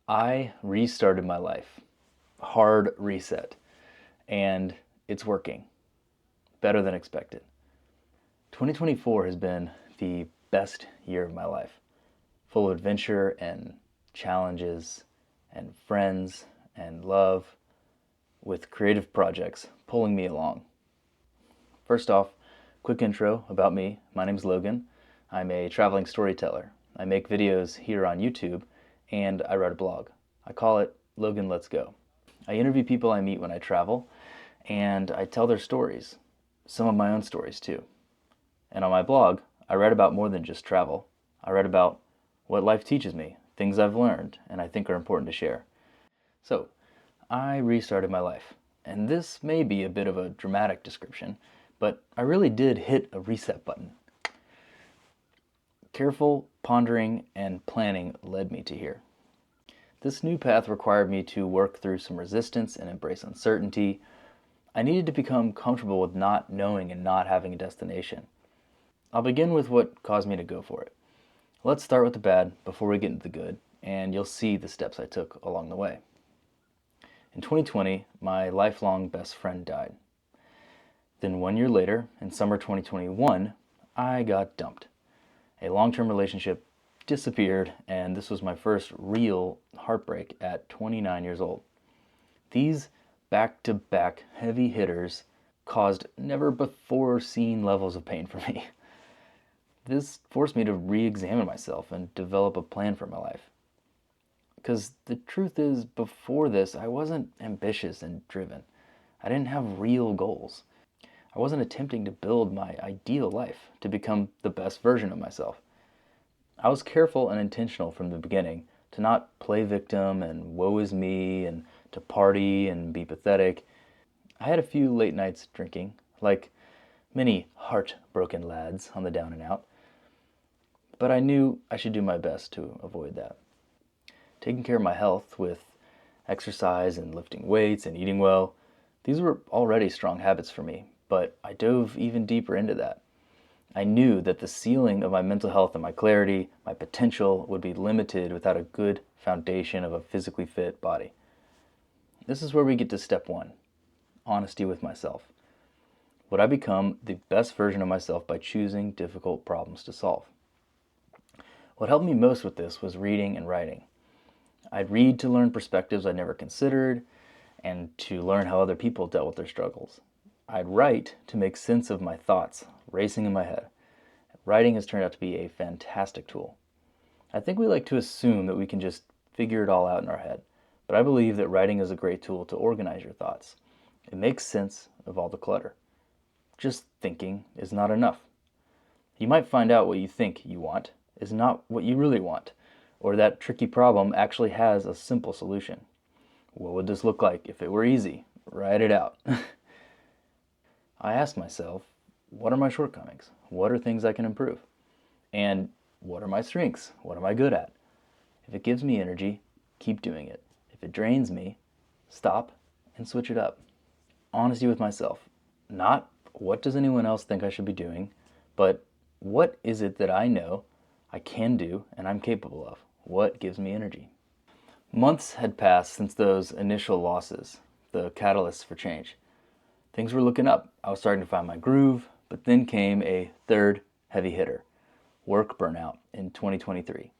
I restarted my life. Hard reset. And it's working. Better than expected. 2024 has been the best year of my life. Full of adventure and challenges and friends and love, with creative projects pulling me along. First off, quick intro about me. My name's Logan. I'm a traveling storyteller. I make videos here on YouTube and I write a blog. I call it Logan Let's Go. I interview people I meet when I travel and I tell their stories, some of my own stories too. And on my blog, I write about more than just travel. I write about what life teaches me, things I've learned and I think are important to share. So, I restarted my life. And this may be a bit of a dramatic description, but I really did hit a reset button. Careful pondering and planning led me to here. This new path required me to work through some resistance and embrace uncertainty. I needed to become comfortable with not knowing and not having a destination. I'll begin with what caused me to go for it. Let's start with the bad before we get into the good, and you'll see the steps I took along the way. In 2020, my lifelong best friend died. Then 1 year later, in summer 2021, I got dumped. A long-term relationship disappeared, and this was my first real heartbreak at 29 years old. These back-to-back heavy hitters caused never-before-seen levels of pain for me. This forced me to re-examine myself and develop a plan for my life. Because the truth is, before this, I wasn't ambitious and driven. I didn't have real goals. I wasn't attempting to build my ideal life, to become the best version of myself. I was careful and intentional from the beginning to not play victim and woe is me and to party and be pathetic. I had a few late nights drinking, like many heartbroken lads on the down and out. But I knew I should do my best to avoid that. Taking care of my health with exercise and lifting weights and eating well, these were already strong habits for me, but I dove even deeper into that. I knew that the ceiling of my mental health and my clarity, my potential, would be limited without a good foundation of a physically fit body. This is where we get to step one, honesty with myself. Would I become the best version of myself by choosing difficult problems to solve? What helped me most with this was reading and writing. I'd read to learn perspectives I'd never considered and to learn how other people dealt with their struggles. I'd write to make sense of my thoughts racing in my head. Writing has turned out to be a fantastic tool. I think we like to assume that we can just figure it all out in our head, but I believe that writing is a great tool to organize your thoughts. It makes sense of all the clutter. Just thinking is not enough. You might find out what you think you want is not what you really want, or that tricky problem actually has a simple solution. What would this look like if it were easy? Write it out. I ask myself, what are my shortcomings? What are things I can improve? And what are my strengths? What am I good at? If it gives me energy, keep doing it. If it drains me, stop and switch it up. Honesty with myself. Not what does anyone else think I should be doing, but what is it that I know I can do and I'm capable of? What gives me energy? Months had passed since those initial losses, the catalysts for change. Things were looking up. I was starting to find my groove, but then came a third heavy hitter, work burnout in 2023.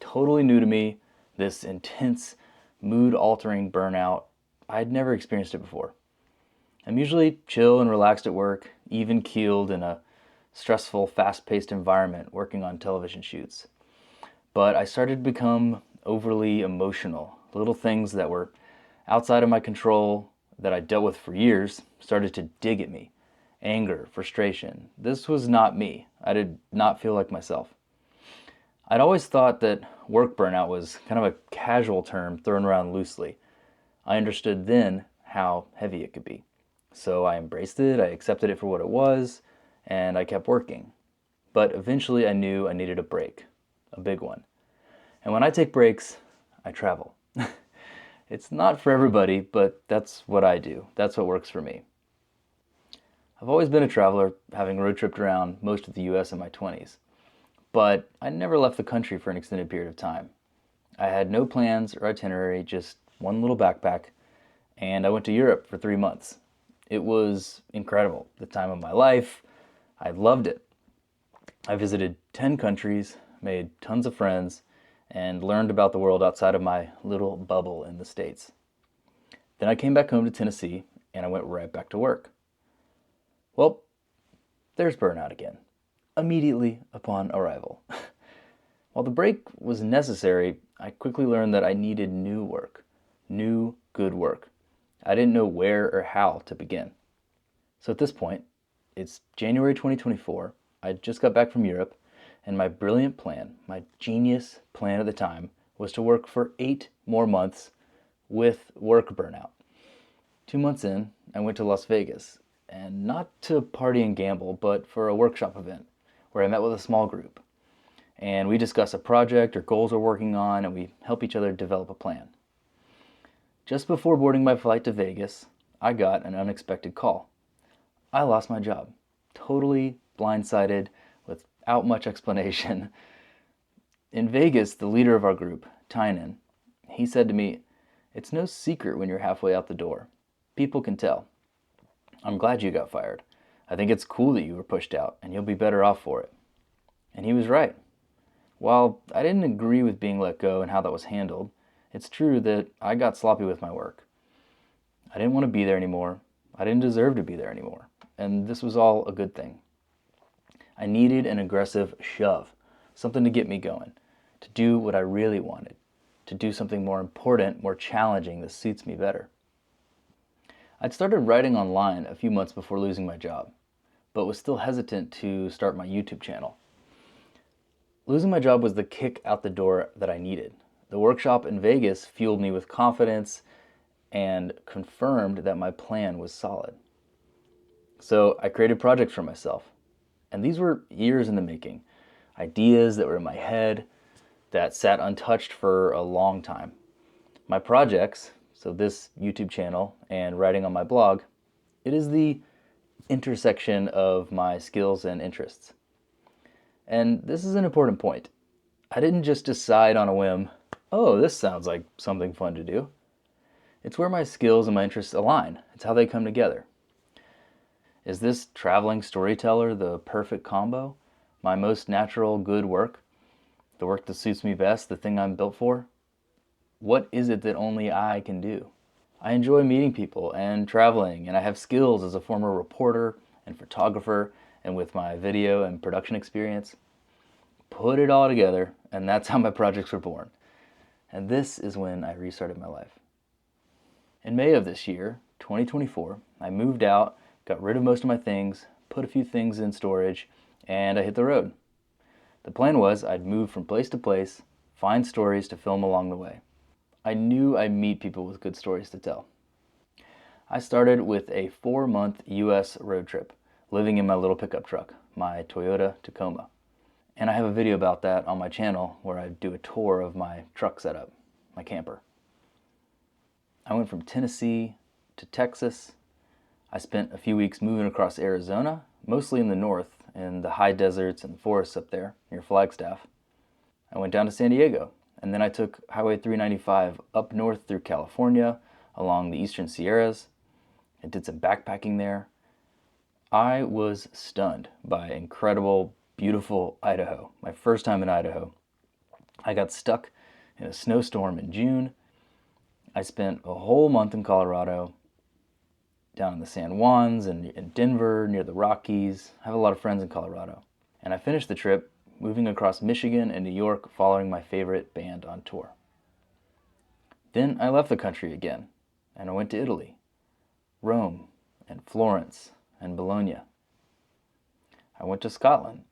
Totally new to me, this intense, mood-altering burnout. I'd never experienced it before. I'm usually chill and relaxed at work, even-keeled in a stressful, fast-paced environment working on television shoots. But I started to become overly emotional. Little things that were outside of my control that I dealt with for years started to dig at me. Anger, frustration. This was not me. I did not feel like myself. I'd always thought that work burnout was kind of a casual term thrown around loosely. I understood then how heavy it could be. So I embraced it, I accepted it for what it was, and I kept working. But eventually I knew I needed a break. A big one. And when I take breaks, I travel. It's not for everybody, but that's what I do. That's what works for me. I've always been a traveler, having road tripped around most of the US in my 20s. But I never left the country for an extended period of time. I had no plans or itinerary, just one little backpack, and I went to Europe for 3 months. It was incredible, the time of my life. I loved it. I visited 10 countries, made tons of friends, and learned about the world outside of my little bubble in the States. Then I came back home to Tennessee, and I went right back to work. Well, there's burnout again, immediately upon arrival. While the break was necessary, I quickly learned that I needed new work, new good work. I didn't know where or how to begin. So at this point, it's January 2024. I just got back from Europe, and my brilliant plan, my genius plan at the time, was to work for 8 more months with work burnout. 2 months in, I went to Las Vegas, and not to party and gamble, but for a workshop event where I met with a small group. And we discuss a project or goals we're working on, and we help each other develop a plan. Just before boarding my flight to Vegas, I got an unexpected call. I lost my job, totally blindsided, without much explanation. In Vegas, the leader of our group, Tynan, he said to me, "It's no secret when you're halfway out the door. People can tell. I'm glad you got fired. I think it's cool that you were pushed out, and you'll be better off for it." And he was right. While I didn't agree with being let go and how that was handled, it's true that I got sloppy with my work. I didn't want to be there anymore. I didn't deserve to be there anymore. And this was all a good thing. I needed an aggressive shove, something to get me going, to do what I really wanted, to do something more important, more challenging that suits me better. I'd started writing online a few months before losing my job, but was still hesitant to start my YouTube channel. Losing my job was the kick out the door that I needed. The workshop in Vegas fueled me with confidence and confirmed that my plan was solid. So I created projects for myself. And these were years in the making. Ideas that were in my head that sat untouched for a long time. My projects, so this YouTube channel and writing on my blog, it is the intersection of my skills and interests. And this is an important point. I didn't just decide on a whim, oh, this sounds like something fun to do. It's where my skills and my interests align. It's how they come together. Is this traveling storyteller the perfect combo? My most natural good work? The work that suits me best, the thing I'm built for? What is it that only I can do? I enjoy meeting people and traveling, and I have skills as a former reporter and photographer and with my video and production experience. Put it all together, and that's how my projects were born. And this is when I restarted my life. In May of this year, 2024, I moved out, got rid of most of my things, put a few things in storage, and I hit the road. The plan was I'd move from place to place, find stories to film along the way. I knew I'd meet people with good stories to tell. I started with a 4-month US road trip, living in my little pickup truck, my Toyota Tacoma. And I have a video about that on my channel where I do a tour of my truck setup, my camper. I went from Tennessee to Texas. I spent a few weeks moving across Arizona, mostly in the north, in the high deserts and forests up there near Flagstaff. I went down to San Diego, and then I took Highway 395 up north through California, along the eastern Sierras. I did some backpacking there. I was stunned by incredible, beautiful Idaho. My first time in Idaho. I got stuck in a snowstorm in June. I spent a whole month in Colorado, down in the San Juans and in Denver, near the Rockies. I have a lot of friends in Colorado. And I finished the trip moving across Michigan and New York, following my favorite band on tour. Then I left the country again, and I went to Italy, Rome, and Florence, and Bologna. I went to Scotland,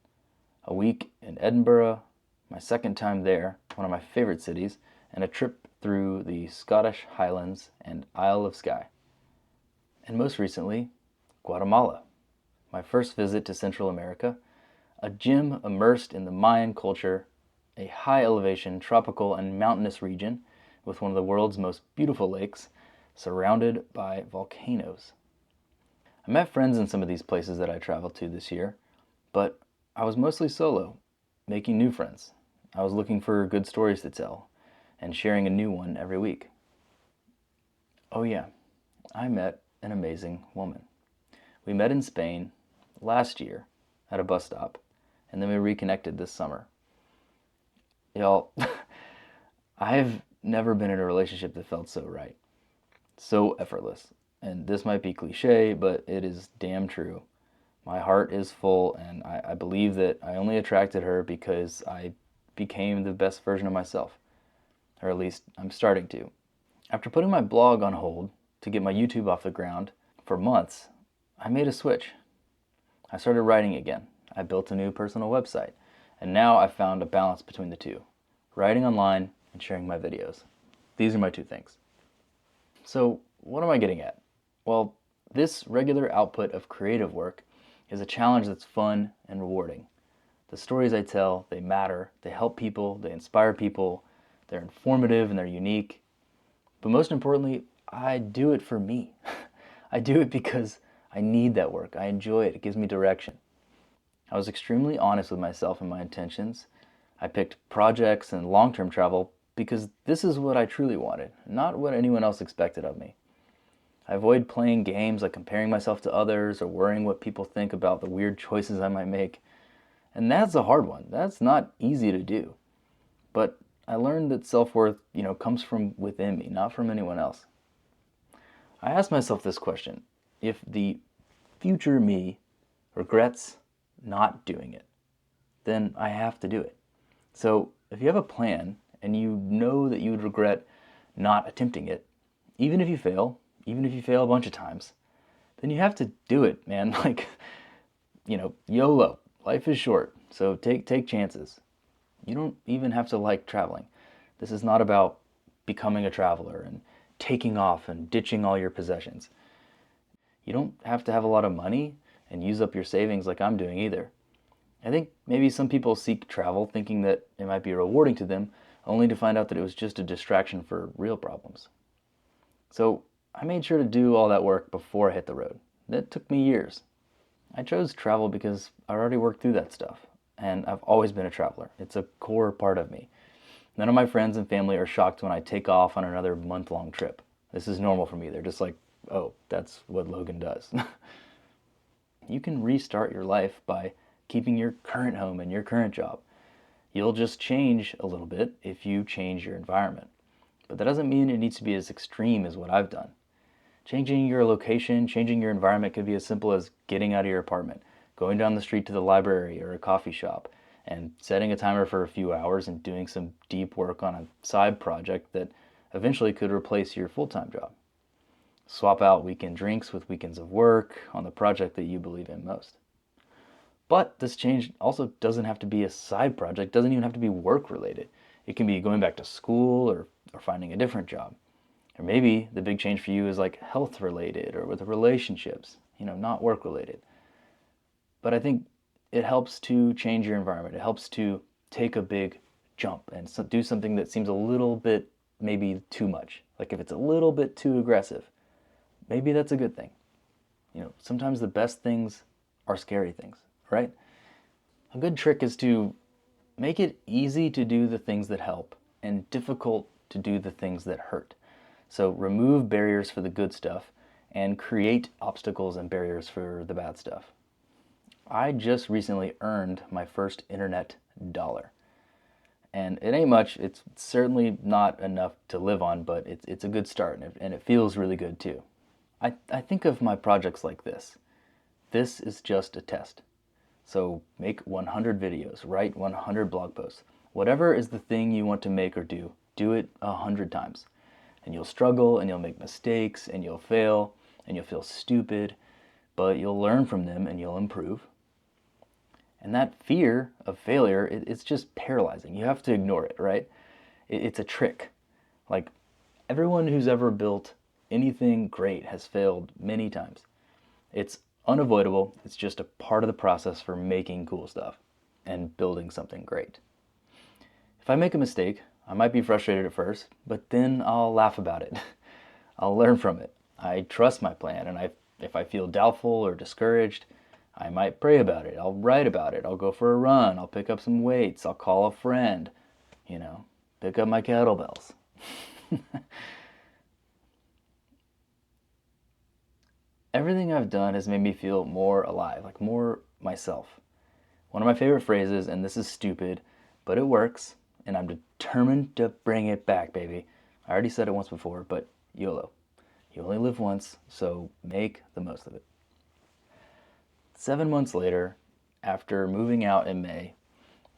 a week in Edinburgh, my second time there, one of my favorite cities, and a trip through the Scottish Highlands and Isle of Skye. And most recently, Guatemala, my first visit to Central America, a gym immersed in the Mayan culture, a high-elevation tropical and mountainous region with one of the world's most beautiful lakes, surrounded by volcanoes. I met friends in some of these places that I traveled to this year, but I was mostly solo, making new friends. I was looking for good stories to tell, and sharing a new one every week. Oh yeah, I met an amazing woman. We met in Spain last year at a bus stop, and then we reconnected this summer. Y'all, I've never been in a relationship that felt so right, so effortless. And this might be cliche, but it is damn true. My heart is full, and I believe that I only attracted her because I became the best version of myself. Or at least I'm starting to. After putting my blog on hold to get my YouTube off the ground for months, I made a switch. I started writing again. I built a new personal website. And now I've found a balance between the two, writing online and sharing my videos. These are my two things. So what am I getting at? Well, this regular output of creative work is a challenge that's fun and rewarding. The stories I tell, they matter, they help people, they inspire people, they're informative and they're unique. But most importantly, I do it for me. I do it because I need that work. I enjoy it. It gives me direction. I was extremely honest with myself and my intentions. I picked projects and long-term travel because this is what I truly wanted, not what anyone else expected of me. I avoid playing games like comparing myself to others or worrying what people think about the weird choices I might make. And that's a hard one. That's not easy to do. But I learned that self-worth, comes from within me, not from anyone else. I asked myself this question: if the future me regrets not doing it, then I have to do it. So if you have a plan and you know that you would regret not attempting it, even if you fail a bunch of times, then you have to do it, man. YOLO. Life is short, so take chances. You don't even have to like traveling. This is not about becoming a traveler and taking off and ditching all your possessions. You don't have to have a lot of money and use up your savings like I'm doing either. I think maybe some people seek travel thinking that it might be rewarding to them, only to find out that it was just a distraction for real problems. So I made sure to do all that work before I hit the road. That took me years. I chose travel because I already worked through that stuff, and I've always been a traveler. It's a core part of me. None of my friends and family are shocked when I take off on another month-long trip. This is normal for me. They're just like, oh, that's what Logan does. You can restart your life by keeping your current home and your current job. You'll just change a little bit if you change your environment. But that doesn't mean it needs to be as extreme as what I've done. Changing your location, changing your environment could be as simple as getting out of your apartment, going down the street to the library or a coffee shop, and setting a timer for a few hours and doing some deep work on a side project that eventually could replace your full-time job. Swap out weekend drinks with weekends of work on the project that you believe in most. But this change also doesn't have to be a side project, doesn't even have to be work related. It can be going back to school or finding a different job. Or maybe the big change for you is like health related or with relationships, not work related. But I think it helps to change your environment. It helps to take a big jump and do something that seems a little bit maybe too much. Like if it's a little bit too aggressive, maybe that's a good thing. Sometimes the best things are scary things, right? A good trick is to make it easy to do the things that help and difficult to do the things that hurt. So remove barriers for the good stuff and create obstacles and barriers for the bad stuff. I just recently earned my first internet dollar. And it ain't much. It's certainly not enough to live on, but it's a good start, and it feels really good too. I think of my projects like this. This is just a test. So make 100 videos, write 100 blog posts. Whatever is the thing you want to make or do it 100 times. And you'll struggle, and you'll make mistakes, and you'll fail, and you'll feel stupid, but you'll learn from them and you'll improve. And that fear of failure, it's just paralyzing. You have to ignore it, right? It's a trick. Like everyone who's ever built anything great has failed many times. It's unavoidable. It's just a part of the process for making cool stuff and building something great. If I make a mistake, I might be frustrated at first, but then I'll laugh about it. I'll learn from it. I trust my plan, and if I feel doubtful or discouraged, I might pray about it. I'll write about it. I'll go for a run. I'll pick up some weights. I'll call a friend. pick up my kettlebells. Everything I've done has made me feel more alive, like more myself. One of my favorite phrases, and this is stupid, but it works, and I'm determined to bring it back, baby. I already said it once before, but YOLO. You only live once, so make the most of it. 7 months later, after moving out in May,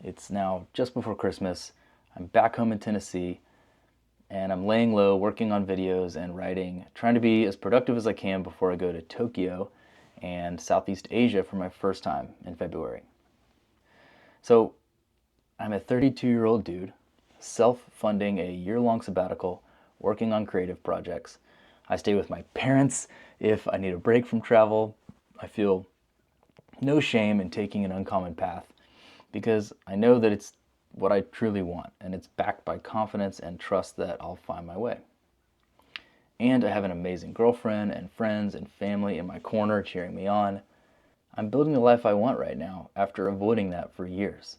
it's now just before Christmas. I'm back home in Tennessee, and I'm laying low, working on videos and writing, trying to be as productive as I can before I go to Tokyo and Southeast Asia for my first time in February. So I'm a 32-year-old dude, self-funding a year-long sabbatical, working on creative projects. I stay with my parents if I need a break from travel. I feel no shame in taking an uncommon path because I know that it's what I truly want, and it's backed by confidence and trust that I'll find my way. And I have an amazing girlfriend and friends and family in my corner cheering me on. I'm building the life I want right now after avoiding that for years.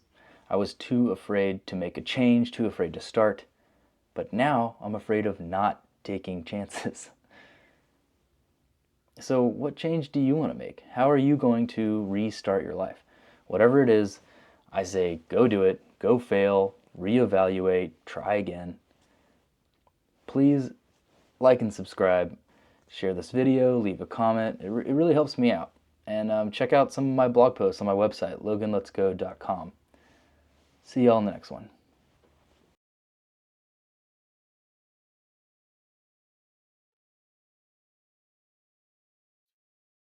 I was too afraid to make a change, too afraid to start, but now I'm afraid of not taking chances. So what change do you want to make? How are you going to restart your life? Whatever it is, I say go do it, go fail, reevaluate, try again. Please like and subscribe, share this video, leave a comment. It really helps me out. And check out some of my blog posts on my website, loganletsgo.com. See y'all in the next one.